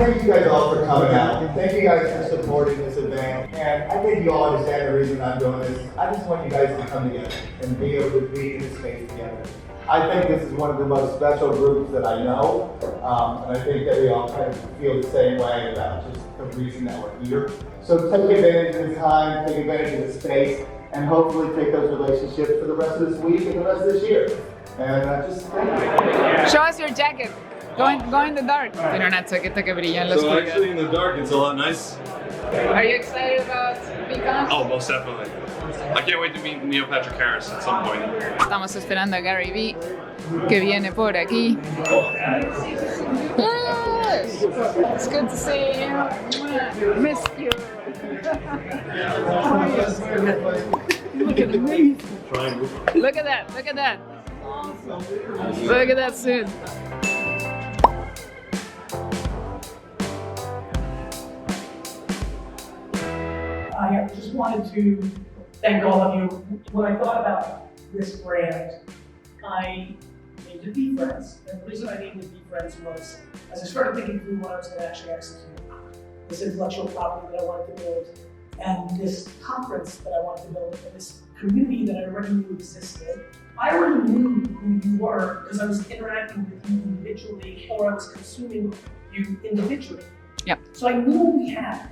thank you guys all for coming out. Thank you guys for supporting this event. And I think you all understand the reason I'm doing this. I just want you guys to come together and be able to be in this space together. I think this is one of the most special groups that I know. And I think that we all kind of feel the same way about just the reason that we're here. So take advantage of the time, take advantage of the space, and hopefully take those relationships for the rest of this week and the rest of this year. And just show us your jacket. Go in the dark. Tiene una chaqueta que brilla en la oscuridad. So actually in the dark it's a lot nice. Are you excited about VeeCon? Oh, most definitely. I can't wait to meet Neil Patrick Harris at some point. Estamos esperando a Gary Vee, que viene por aquí. Yes! It's good to see you. Miss you. Look at me. Look at that, look at that. Look at that suit. I just wanted to thank all of you. When I thought about this brand, I named it VeeFriends. And the reason I named it VeeFriends was, as I started thinking through what I was going to actually execute, this intellectual property that I wanted to build, and this conference that I wanted to build, and this community that I already knew existed, I already knew who you were because I was interacting with you individually, or I was consuming you individually. Yep. So I knew what we had.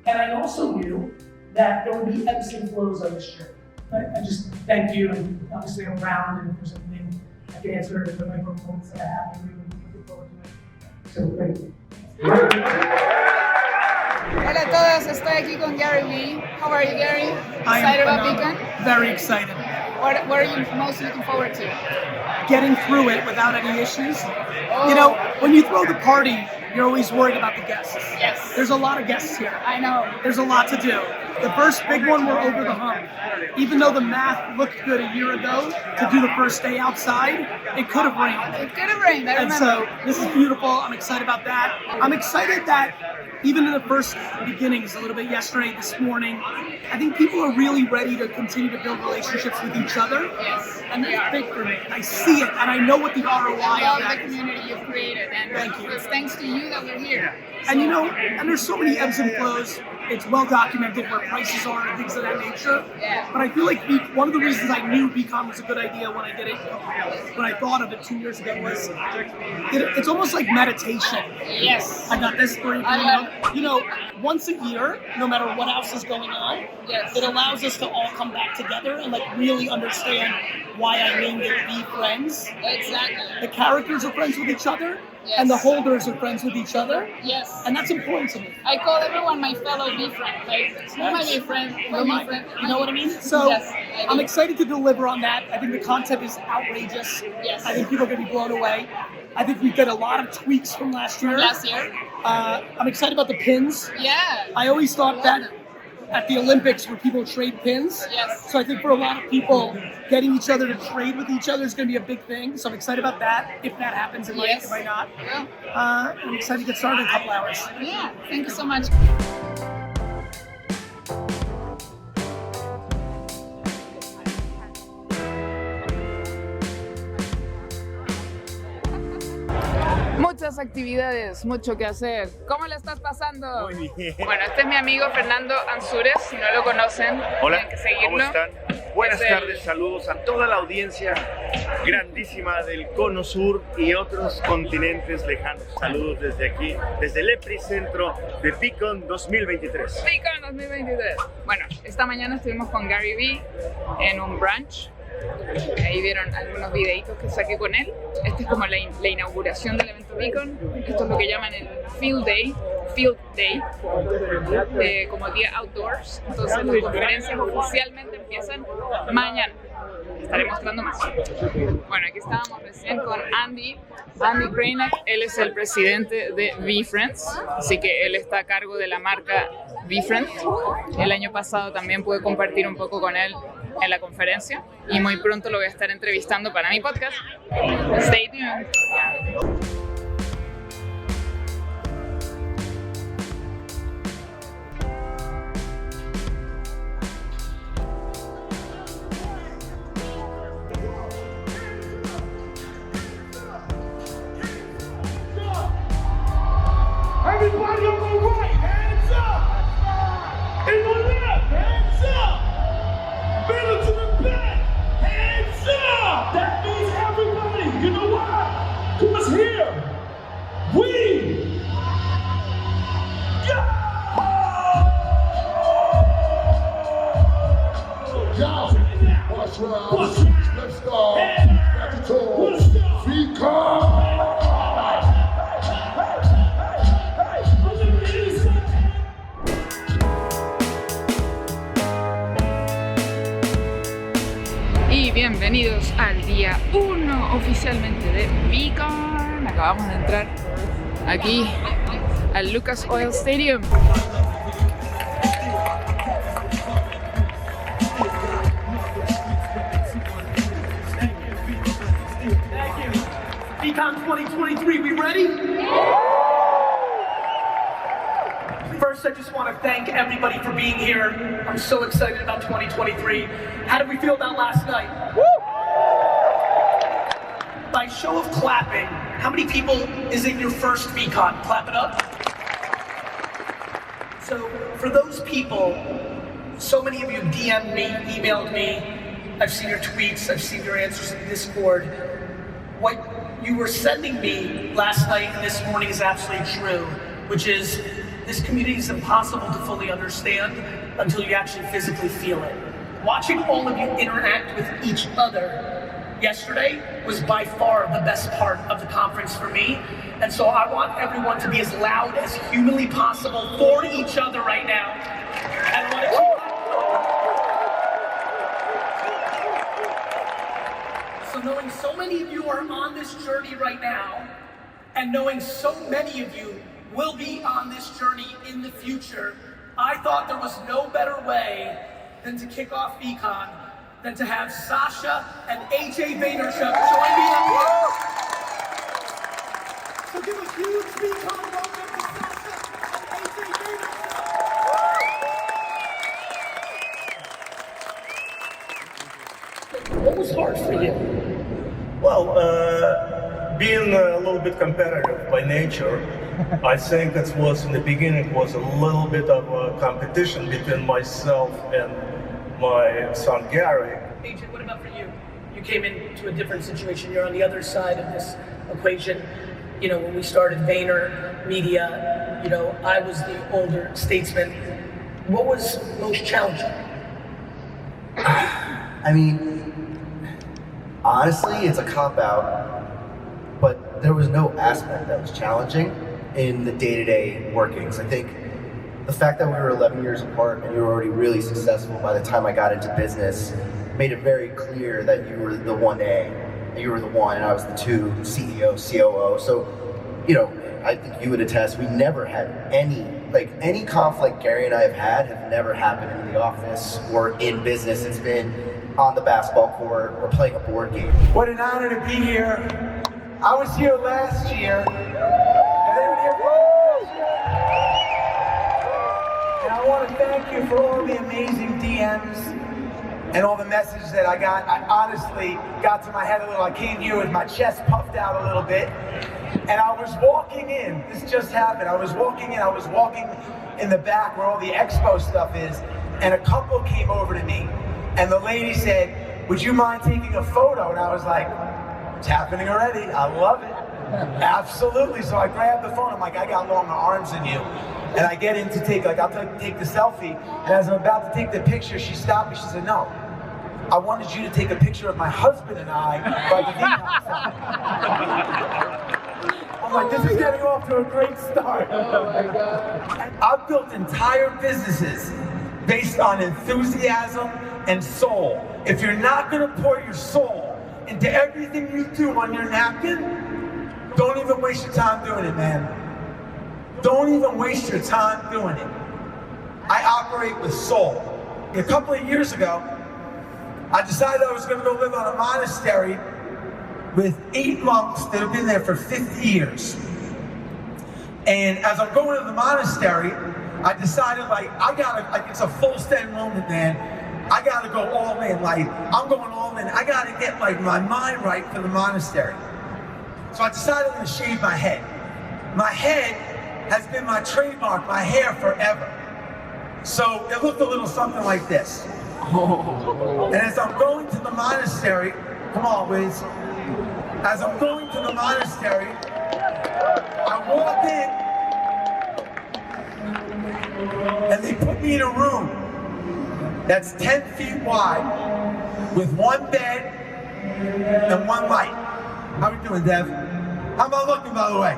And I also knew that there would be ebbs and flows on this journey. I just thank you, and obviously I'm around, and if there's anything I can answer the microphones that I have, I'm really looking forward to it. So thank you. Hola a todos, estoy aquí con Gary Vee. How are you, Gary? Excited about VeeCon? Very excited. What are you most looking forward to? Getting through it without any issues. You know, when you throw the party, you're always worried about the guests. Yes. There's a lot of guests here. I know. There's a lot to do. The first big one, we're over the hump. Even though the math looked good a year ago to do the first day outside, it could have rained. It could have rained, I And remember. so this is beautiful. I'm excited about that. I'm excited that even in the first beginnings, a little bit yesterday, this morning, I think people are really ready to continue to build relationships with each other. Yes, And they that's are. big for me. I see it, and I know what the ROI I of love that the is. community you've created, and Thank you. it's thanks to you that we're here. And you know, and there's so many ebbs and flows. It's well documented where prices are and things of that nature. Yeah. But I feel like one of the reasons I knew VeeCon was a good idea when I thought of it 2 years ago was it's almost like meditation. Yes. I got this for you. You know, once a year, no matter what else is going on, Yes. it allows us to all come back together and like really understand why I named it VeeFriends. Exactly. The characters are friends with each other, Yes. and the holders are friends with each other. Yes. And that's important to me. I call everyone my fellow Vee friend. Like, you're my Vee friend, my Vee friend. You know what I mean? So Yes, I do. I'm excited to deliver on that. I think the concept is outrageous. Yes. I think people are going to be blown away. I think we get a lot of tweaks from last year. Last year? I'm excited about the pins. Yeah. I always thought that at the Olympics where people trade pins. Yes. So I think for a lot of people, getting each other to trade with each other is going to be a big thing. So I'm excited about that. If that happens, it might, Yes. it might not. Yeah. I'm excited to get started in a couple hours. Yeah. Thank you so much. Muchas actividades, mucho que hacer. ¿Cómo le estás pasando? Muy bien. Bueno, este es mi amigo Fernando Ansúrez, si no lo conocen, Hola, tienen que seguirlo. ¿cómo están? Buenas Es el- tardes, saludos a toda la audiencia grandísima del Cono Sur y otros continentes lejanos. Saludos desde aquí, desde el epicentro de VeeCon 2023. VeeCon 2023. Bueno, esta mañana estuvimos con Gary Vee en un brunch. Ahí vieron algunos videitos que saqué con él. Esta es como la inauguración del evento VeeCon. Esto es lo que llaman el Field Day, como día outdoors. Entonces las conferencias oficialmente empiezan mañana. Estaré mostrando más. Bueno, aquí estábamos recién con Andy Krainak. Él es el presidente de VeeFriends, así que él está a cargo de la marca VeeFriends. El año pasado también pude compartir un poco con él en la conferencia y muy pronto lo voy a estar entrevistando para mi podcast. Stay tuned. acabamos de entrar aquí al Lucas Oil Stadium. VeeCon 2023, we ready? First, I just want to thank everybody for being here. I'm so excited about 2023. How did we feel about last night? Woo! By show of clapping, how many people is it your first VeeCon? Clap it up. So, for those people, so many of you DM'd me, emailed me, I've seen your tweets, I've seen your answers in Discord. What you were sending me last night and this morning is absolutely true, which is this community is impossible to fully understand until you actually physically feel it. Watching all of you interact with each other yesterday was by far the best part of the conference for me. And so I want everyone to be as loud as humanly possible for each other right now. And I want to keep So knowing so many of you are on this journey right now, and knowing so many of you will be on this journey in the future, I thought there was no better way than to kick off VeeCon than to have Sasha and AJ Vaynerchuk join me up here. So give a huge VeeCon welcome to Sasha and AJ Vaynerchuk. What was hard for you? Well, being a little bit competitive by nature, I think it was in the beginning was a little bit of a competition between myself and my son Gary. AJ, what about for you? You came into a different situation. You're on the other side of this equation. You know, when we started Vayner Media, you know, I was the older statesman. What was most challenging? I mean, honestly, it's a cop-out, but there was no aspect that was challenging in the day-to-day workings. I think the fact that we were 11 years apart and you were already really successful by the time I got into business made it very clear that you were the 1A, and you were the 1 and I was the 2, CEO, COO. So, you know, I think you would attest, we never had any conflict Gary and I have never happened in the office or in business. It's been on the basketball court or playing a board game. What an honor to be here. I was here last year. And I want to thank you for all the amazing DMs and all the messages that I got. I honestly got to my head a little. I came here with my chest puffed out a little bit. And I was walking in, this just happened. I was walking in the back where all the expo stuff is, and a couple came over to me. And the lady said, "Would you mind taking a photo?" And I was like, "It's happening already. I love it." Absolutely. So I grabbed the phone. I'm like, "I got longer arms than you." And I get in to take, I'll take the selfie. And as I'm about to take the picture, she stopped me. She said, "No, I wanted you to take a picture of my husband and I by the VeeCon side." I'm like, this is getting off to a great start. Oh my God. And I've built entire businesses based on enthusiasm and soul. If you're not gonna pour your soul into everything you do on your napkin, don't even waste your time doing it, man. Don't even waste your time doing it. I operate with soul. A couple of years ago, I decided I was gonna go live on a monastery with 8 monks that have been there for 50 years. And as I'm going to the monastery, I decided it's a fullest moment, man. I gotta go all in, I'm going all in. I gotta get my mind right for the monastery. So I decided I'm gonna shave my head. My head has been my trademark, my hair forever. So it looked a little something like this. And as I'm going to the monastery, come on, Wiz. As I'm going to the monastery, I walk in, and they put me in a room that's 10 feet wide, with 1 bed and 1 light. How we doing, Dev? How am I looking, by the way?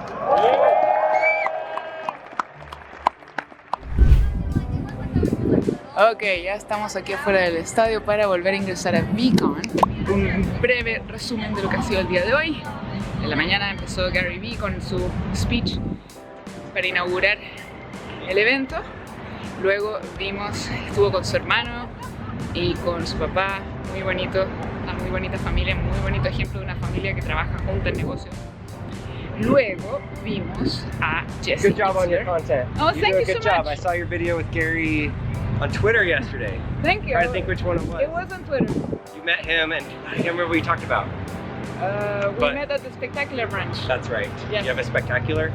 Ok, ya estamos aquí afuera del estadio para volver a ingresar a VeeCon. Un breve resumen de lo que ha sido el día de hoy. En la mañana empezó Gary Vee con su speech para inaugurar el evento. Luego estuvo con su hermano y con su papá, muy bonito, una muy bonita familia, muy bonito ejemplo de una familia que trabaja junta en negocios. Luego vimos a Jesse Good job on your Itzler. content. Oh, you thank do a you good so job. much. I saw your video with Gary on Twitter yesterday. Thank you. I think which one it was. It was on Twitter. You met him, and I can't remember what you talked about. We met at the Spectacular branch. That's right. Yes. You have a spectacular?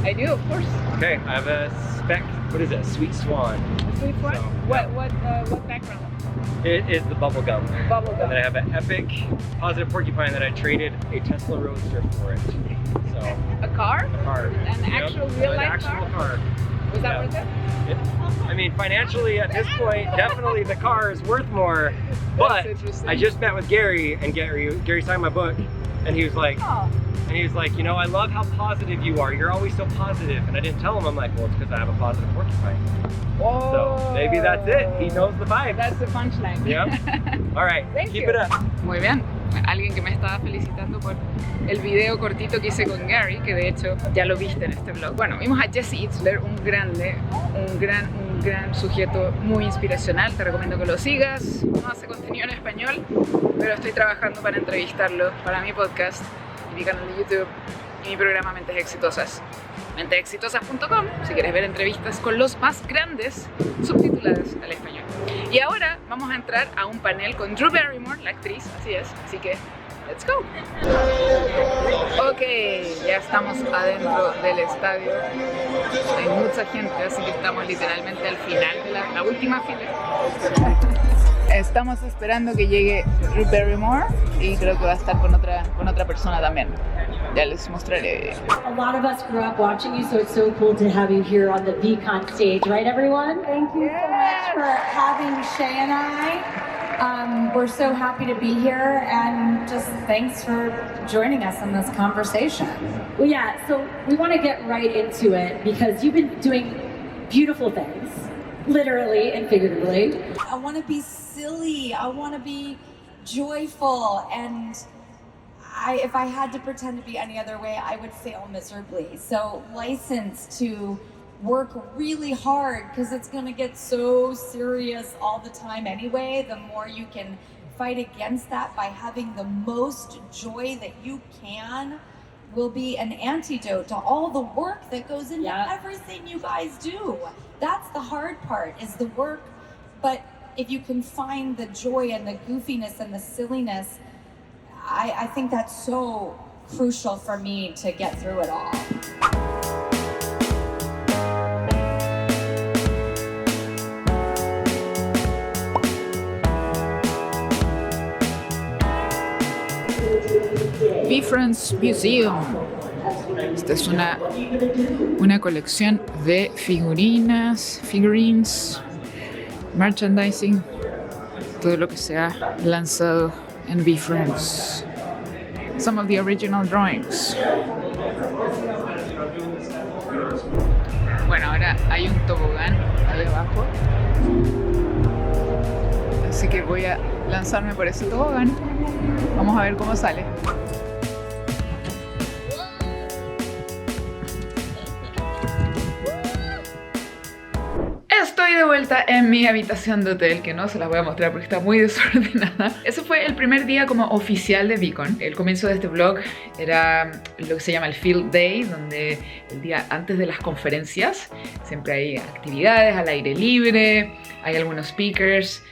I do, of course. Okay, I have a what is it? Sweet Swan. A sweet one? So, What background? It is the bubblegum. Bubblegum. And then I have an epic positive porcupine that I traded a Tesla Roadster for it. So A car? a car. An actual real An life actual car. Was that Yeah. worth it? I mean, financially at this point, definitely the car is worth more. But That's interesting. I just met with Gary, and Gary signed my book, and he was like, Oh. you know, I love how positive you are. You're always so positive. And I didn't tell him. I'm like, well, it's because I have a positive porcupine. Oh. So maybe that's it. He knows the vibe. That's the punchline. Yeah. All right. Thank Keep you. it up. Muy bien. Alguien que me estaba felicitando por el video cortito que hice con Gary, que de hecho ya lo viste en este vlog. Bueno, vimos a Jesse Itzler, un gran sujeto muy inspiracional. Te recomiendo que lo sigas. No hace contenido en español, pero estoy trabajando para entrevistarlo para mi podcast y mi canal de YouTube y mi programa Mentes Exitosas. Mentesexitosas.com si quieres ver entrevistas con los más grandes subtituladas al español. Y ahora vamos a entrar a un panel con Drew Barrymore, la actriz, así que let's go. Ok, ya estamos adentro del estadio. Hay mucha gente, así que estamos literalmente al final de la última fila. Estamos esperando que llegue Drew Barrymore y creo que va a estar con otra persona también. Ya les mostraré. A lot of us grew up watching you, so it's so cool to have you here on the VeeCon stage, right, everyone? Thank you so much for having Shay and I. We're so happy to be here, and just thanks for joining us in this conversation. Well, yeah, so we want to get right into it because you've been doing beautiful things, literally and figuratively. I want to be silly. I want to be joyful, and if I had to pretend to be any other way, I would fail miserably. So license to work really hard because it's going to get so serious all the time anyway. The more you can fight against that by having the most joy that you can will be an antidote to all the work that goes into everything you guys do. That's the hard part, is the work. But if you can find the joy and the goofiness and the silliness, I think that's so crucial for me to get through it all. VeeFriends Museum. Esta es una colección de figurines, merchandising, todo lo que se ha lanzado en VeeFriends. Some of the original drawings. Bueno, ahora hay un tobogán ahí abajo, así que voy a lanzarme por ese tobogán. Vamos a ver cómo sale. Estoy de vuelta en mi habitación de hotel, que no se las voy a mostrar porque está muy desordenada. Ese fue el primer día como oficial de VeeCon. El comienzo de este vlog era lo que se llama el Field Day, donde el día antes de las conferencias siempre hay actividades al aire libre, hay algunos speakers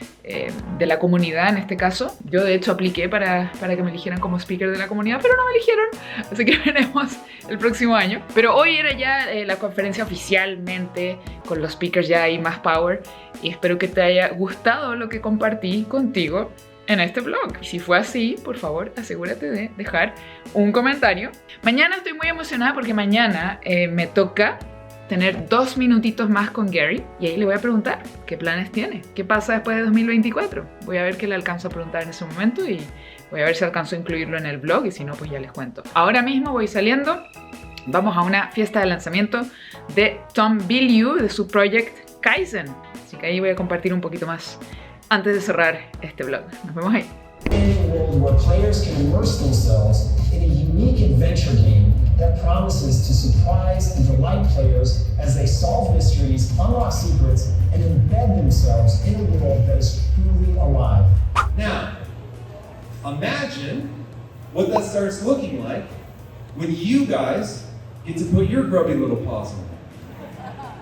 de la comunidad en este caso. Yo de hecho apliqué para que me eligieran como speaker de la comunidad, pero no me eligieron, así que veremos el próximo año. Pero hoy era ya la conferencia oficialmente, con los speakers ya hay más power, y espero que te haya gustado lo que compartí contigo en este vlog. Y si fue así, por favor asegúrate de dejar un comentario. Mañana estoy muy emocionada porque mañana me toca tener 2 minutitos más con Gary y ahí le voy a preguntar qué planes tiene, qué pasa después de 2024. Voy a ver qué le alcanzo a preguntar en ese momento y voy a ver si alcanzo a incluirlo en el vlog, y si no, pues ya les cuento. Ahora mismo voy saliendo, vamos a una fiesta de lanzamiento de Tom Bilyeu, de su project Kaizen, así que ahí voy a compartir un poquito más antes de cerrar este vlog. Nos vemos ahí. Where players can immerse themselves in a unique adventure. adventure game that promises to surprise and delight players as they solve mysteries, unlock secrets, and embed themselves in a world that is truly alive. Now, imagine what that starts looking like when you guys get to put your grubby little paws in it.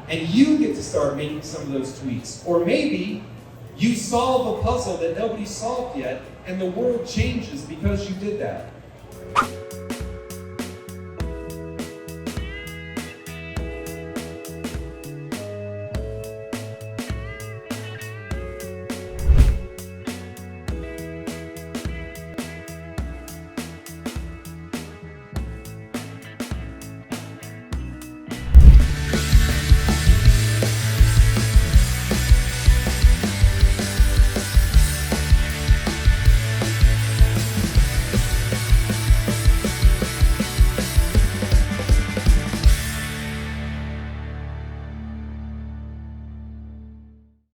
And you get to start making some of those tweaks. Or maybe you solve a puzzle that nobody solved yet, and the world changes because you did that.